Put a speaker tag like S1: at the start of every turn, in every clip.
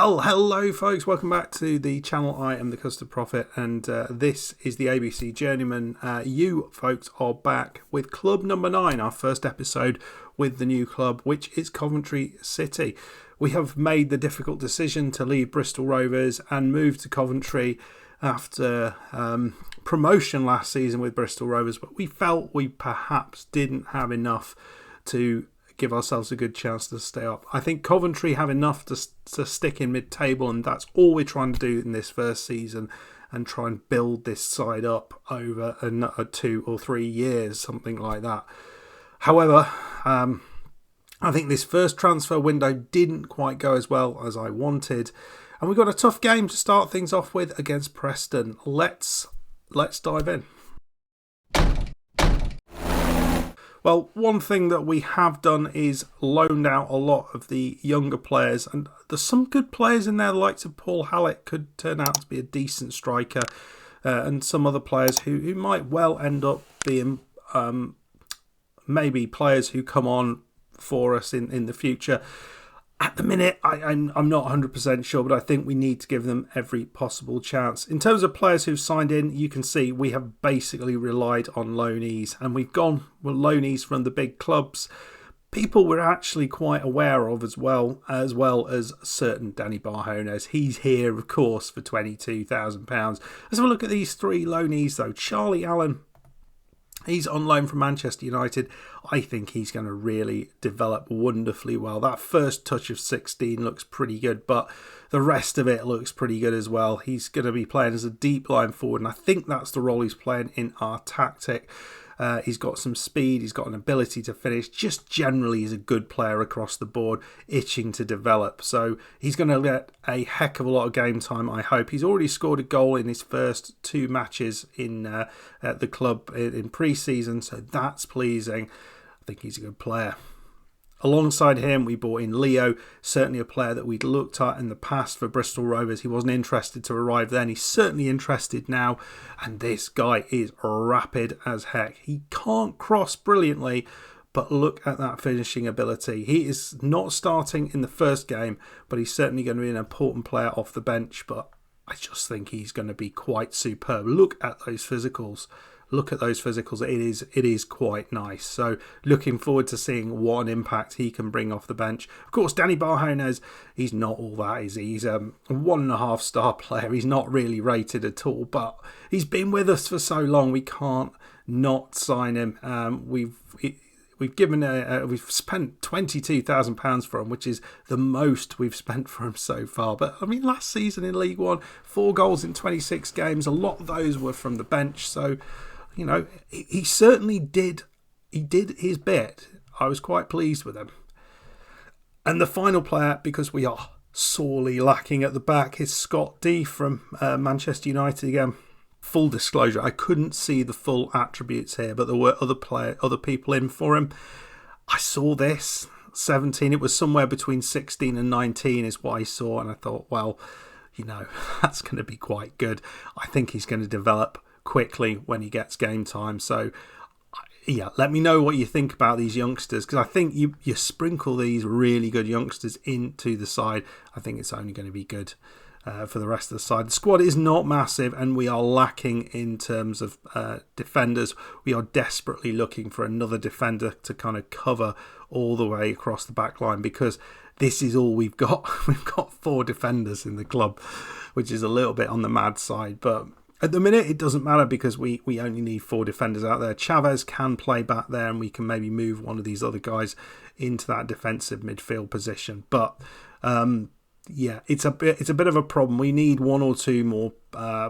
S1: Well, hello folks, welcome back to the channel. I am the Custard Prophet, and this is the ABC Journeyman. You folks are back with club number 9, our first episode with the new club, which is Coventry City. We have made the difficult decision to leave Bristol Rovers and move to Coventry after promotion last season with Bristol Rovers, but we felt we perhaps didn't have enough to give ourselves a good chance to stay up. I think Coventry have enough to stick in mid-table, and that's all we're trying to do in this first season, and try and build this side up over another 2 or 3 years, something like that. However, I think this first transfer window didn't quite go as well as I wanted, and we've got a tough game to start things off with against Preston. Let's dive in. Well, one thing that we have done is loaned out a lot of the younger players, and there's some good players in there, the likes of Paul Hallett could turn out to be a decent striker, and some other players who might well end up being maybe players who come on for us in the future. At the minute, I'm not 100% sure, but I think we need to give them every possible chance. In terms of players who've signed in, you can see we have basically relied on loanees, and we've gone with loanees from the big clubs. People we're actually quite aware of as well as certain Danny Barjones. He's here, of course, for £22,000. Let's have a look at these 3 loanees, though. Charlie Allen. He's on loan from Manchester United. I think he's going to really develop wonderfully well. That first touch of 16 looks pretty good, but the rest of it looks pretty good as well. He's going to be playing as a deep line forward, and I think that's the role he's playing in our tactic. He's got some speed, he's got an ability to finish, just generally he's a good player across the board, itching to develop. So he's going to get a heck of a lot of game time, I hope. He's already scored a goal in his first 2 matches in at the club in pre-season, so that's pleasing. I think he's a good player. Alongside him, we brought in Leo, certainly a player that we'd looked at in the past for Bristol Rovers. He wasn't interested to arrive then. He's certainly interested now. And this guy is rapid as heck. He can't cross brilliantly, but look at that finishing ability. He is not starting in the first game, but he's certainly going to be an important player off the bench. But I just think he's going to be quite superb. Look at those physicals. It is quite nice. So looking forward to seeing what an impact he can bring off the bench. Of course, Danny Barjones, he's not all that, is he? He's a 1.5 star player. He's not really rated at all, but he's been with us for so long, we can't not sign him. We've spent £22,000 for him, which is the most we've spent for him so far. But I mean, last season in League One, 4 goals in 26 games. A lot of those were from the bench. So, you know, he certainly did. He did his bit. I was quite pleased with him. And the final player, because we are sorely lacking at the back, is Scott D from Manchester United again. Full disclosure, I couldn't see the full attributes here, but there were other people in for him. I saw this 17. It was somewhere between 16 and 19 is what I saw, and I thought, well, you know, that's going to be quite good. I think he's going to develop quickly when he gets game time. So yeah, let me know what you think about these youngsters, because I think you sprinkle these really good youngsters into the side, I think it's only going to be good for the rest of the side. The squad is not massive, and we are lacking in terms of defenders. We are desperately looking for another defender to kind of cover all the way across the back line, because this is all we've got. We've got 4 defenders in the club, which is a little bit on the mad side, but at the minute it doesn't matter, because we only need 4 defenders out there. Chavez can play back there, and we can maybe move one of these other guys into that defensive midfield position, but yeah, it's a bit of a problem. We need 1 or 2 more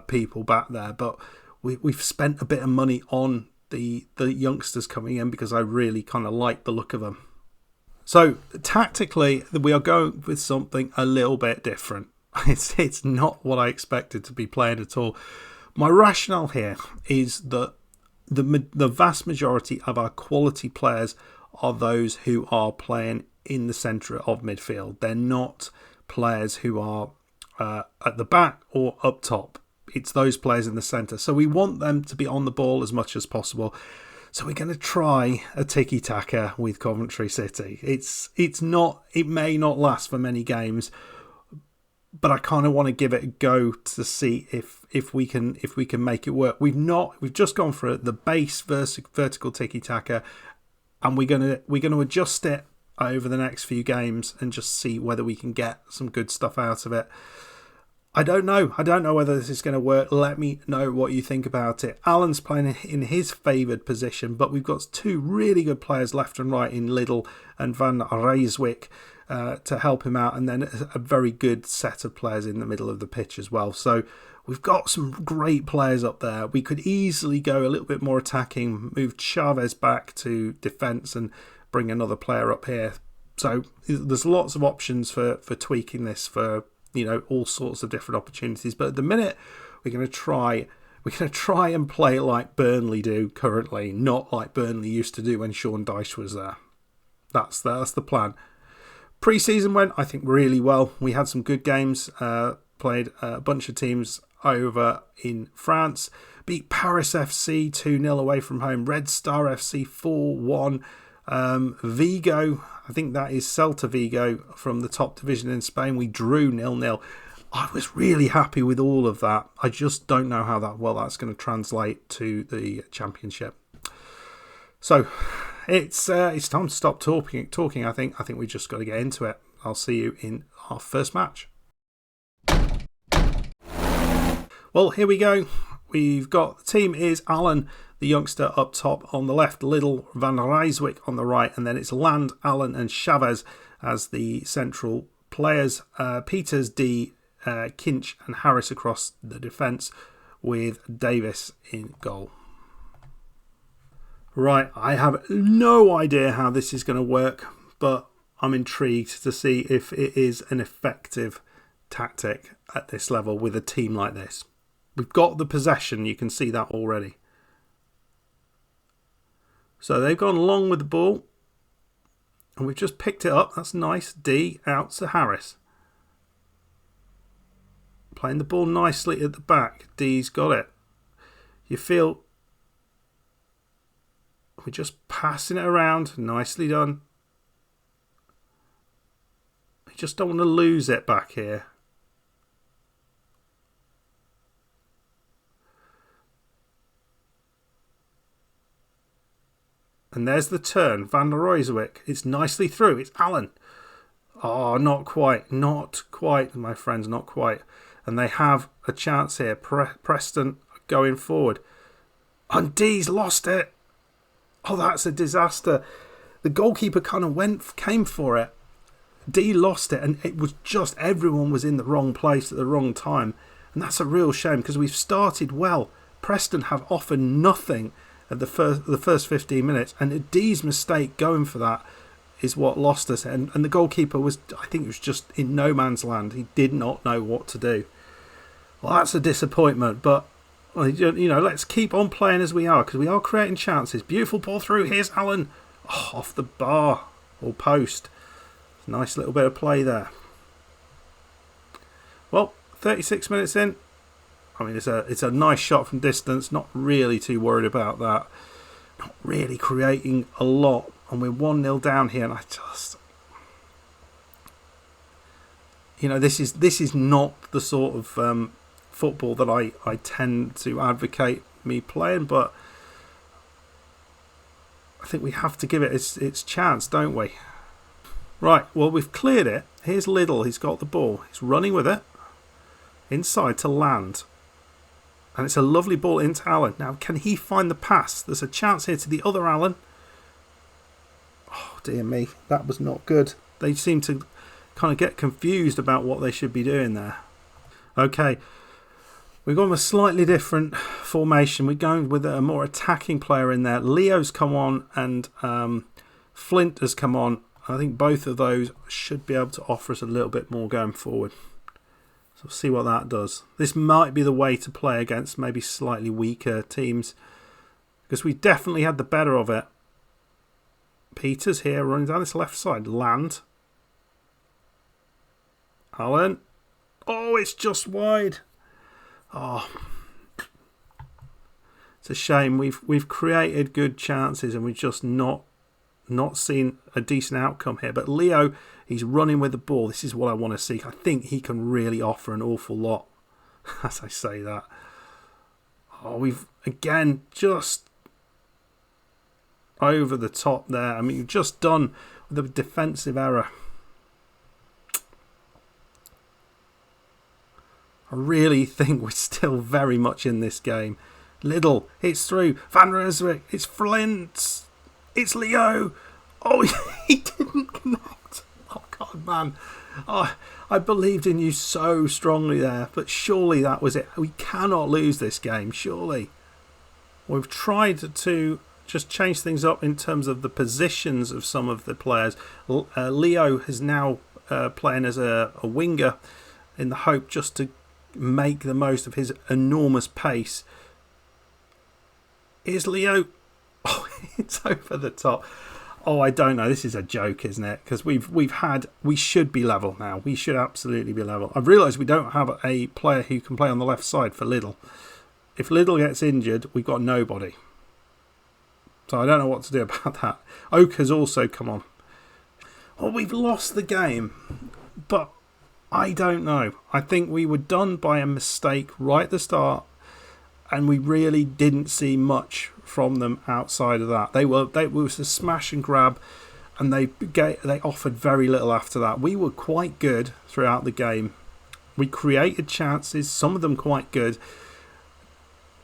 S1: people back there, but we've spent a bit of money on the youngsters coming in, because I really kind of like the look of them. So tactically, we are going with something a little bit different. It's not what I expected to be playing at all. My rationale here is that the vast majority of our quality players are those who are playing in the centre of midfield. They're not players who are at the back or up top. It's those players in the centre. So we want them to be on the ball as much as possible. So we're going to try a TIKI TAKA with Coventry City. It may not last for many games, but I kind of want to give it a go to see if we can make it work. We've just gone for the base vertical tiki taka, and we're gonna adjust it over the next few games and just see whether we can get some good stuff out of it. I don't know whether this is going to work. Let me know what you think about it. Alan's playing in his favoured position, but we've got two really good players left and right in Liddell and Van Rijswijk to help him out, and then a very good set of players in the middle of the pitch as well. So we've got some great players up there. We could easily go a little bit more attacking, move Chavez back to defence and bring another player up here. So there's lots of options for tweaking this for, you know, all sorts of different opportunities. But at the minute, we're going to try and play like Burnley do currently, not like Burnley used to do when Sean Dyche was there. That's the plan. Pre-season went, I think, really well. We had some good games, played a bunch of teams over in France, beat Paris FC 2-0 away from home, Red Star FC 4-1, Vigo, I think that is Celta Vigo from the top division in Spain, we drew 0-0. I was really happy with all of that. I just don't know how that's going to translate to the Championship. So it's time to stop talking. I think we just got to get into it. I'll see you in our first match. Well, here we go. We've got the team is Alan, the youngster, up top on the left, Liddell, Van Rijswijk on the right, and then it's Land, Allen and Chavez as the central players. Peters, D, Kinch and Harris across the defence with Davis in goal. Right, I have no idea how this is going to work, but I'm intrigued to see if it is an effective tactic at this level with a team like this. We've got the possession, you can see that already. So they've gone long with the ball, and we've just picked it up. That's nice. D out to Harris. Playing the ball nicely at the back. D's got it. You feel we're just passing it around. Nicely done. You just don't want to lose it back here. And there's the turn. Van der Rijswijk. It's nicely through. It's Allen. Oh, not quite. Not quite, my friends. Not quite. And they have a chance here. Preston going forward. And D's lost it. Oh, that's a disaster. The goalkeeper kind of came for it. D lost it, and it was just everyone was in the wrong place at the wrong time. And that's a real shame because we've started well. Preston have offered nothing at the first 15 minutes, and D's mistake going for that is what lost us. And the goalkeeper was just in no man's land. He did not know what to do. Well, that's a disappointment, but let's keep on playing as we are because we are creating chances. Beautiful ball through. Here's Allen. Oh, off the bar or post. Nice little bit of play there. Well, 36 minutes in. I mean, it's a nice shot from distance. Not really too worried about that. Not really creating a lot. And we're 1-0 down here. And I just... this is not the sort of football that I tend to advocate me playing. But I think we have to give it its chance, don't we? Right, well, we've cleared it. Here's Liddell. He's got the ball. He's running with it. Inside to Land. And it's a lovely ball into Allen. Now, can he find the pass? There's a chance here to the other Allen. Oh, dear me. That was not good. They seem to kind of get confused about what they should be doing there. Okay. We've gone with a slightly different formation. We're going with a more attacking player in there. Leo's come on and Flint has come on. I think both of those should be able to offer us a little bit more going forward. So we'll see what that does. This might be the way to play against maybe slightly weaker teams because we definitely had the better of it. Peters here running down this left side. Land. Allen. Oh, it's just wide. Oh, it's a shame. We've created good chances and we're just not not seeing a decent outcome here. But Leo, he's running with the ball. This is what I want to see. I think he can really offer an awful lot as I say that. Oh, we've, again, just over the top there. I mean, you've just done with a defensive error. I really think we're still very much in this game. Liddell, it's through. Van Reswick, it's Flint. It's Leo. Oh, he didn't connect. Oh, God, man. Oh, I believed in you so strongly there, but surely that was it. We cannot lose this game, surely. We've tried to just change things up in terms of the positions of some of the players. Leo is now playing as a winger in the hope just to make the most of his enormous pace. Here's Leo. Oh, it's over the top. Oh, I don't know. This is a joke, isn't it? Because we should be level now. We should absolutely be level. I've realised we don't have a player who can play on the left side for Liddell. If Liddell gets injured, we've got nobody. So I don't know what to do about that. Oak has also come on. Well, we've lost the game, but I don't know. I think we were done by a mistake right at the start, and we really didn't see much from them outside of that. It was a smash and grab, and they offered very little after that. We were quite good throughout the game. We created chances, some of them quite good.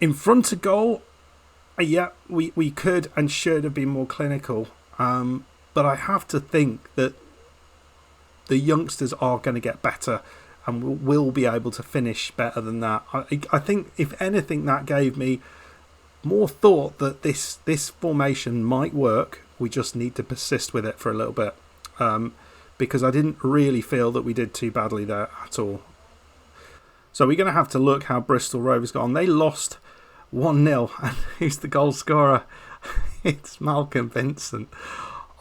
S1: In front of goal, yeah, we could and should have been more clinical. But I have to think that the youngsters are going to get better and will be able to finish better than that. I think, if anything, that gave me more thought that this formation might work. We just need to persist with it for a little bit, because I didn't really feel that we did too badly there at all. So we're going to have to look how Bristol Rovers got on. They lost 1-0, and who's the goal scorer? It's Malcolm Vincent.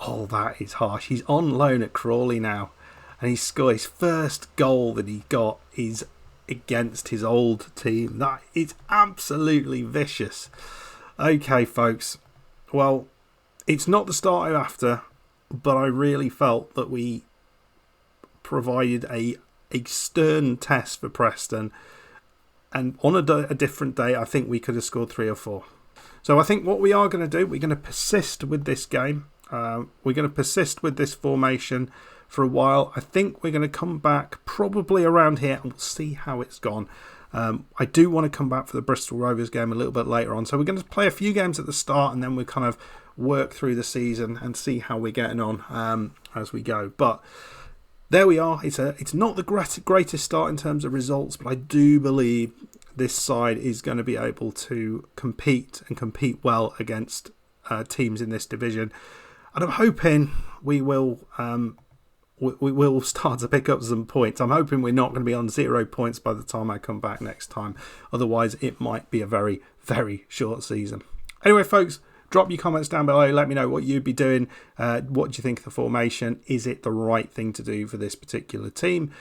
S1: Oh, that is harsh. He's on loan at Crawley now, and he scored his first goal that he got is against his old team. That is absolutely vicious. Okay, folks. Well, it's not the start I'm after, but I really felt that we provided a stern test for Preston, and on a different day I think we could have scored 3 or 4. So I think what we are going to do, we're going to persist with this game. We're going to persist with this formation for a while. I think we're going to come back probably around here, and we'll see how it's gone. I do want to come back for the Bristol Rovers game a little bit later on, so we're going to play a few games at the start, and then we'll kind of work through the season and see how we're getting on as we go. But there we are. It's not the greatest start in terms of results, but I do believe this side is going to be able to compete well against teams in this division, and I'm hoping we will start to pick up some points. I'm hoping we're not going to be on 0 points by the time I come back next time. Otherwise, it might be a very, very short season. Anyway, folks, drop your comments down below. Let me know what you'd be doing. What do you think of the formation? Is it the right thing to do for this particular team?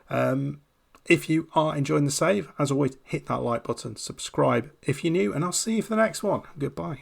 S1: If you are enjoying the save, as always, hit that like button, subscribe if you're new, and I'll see you for the next one. Goodbye.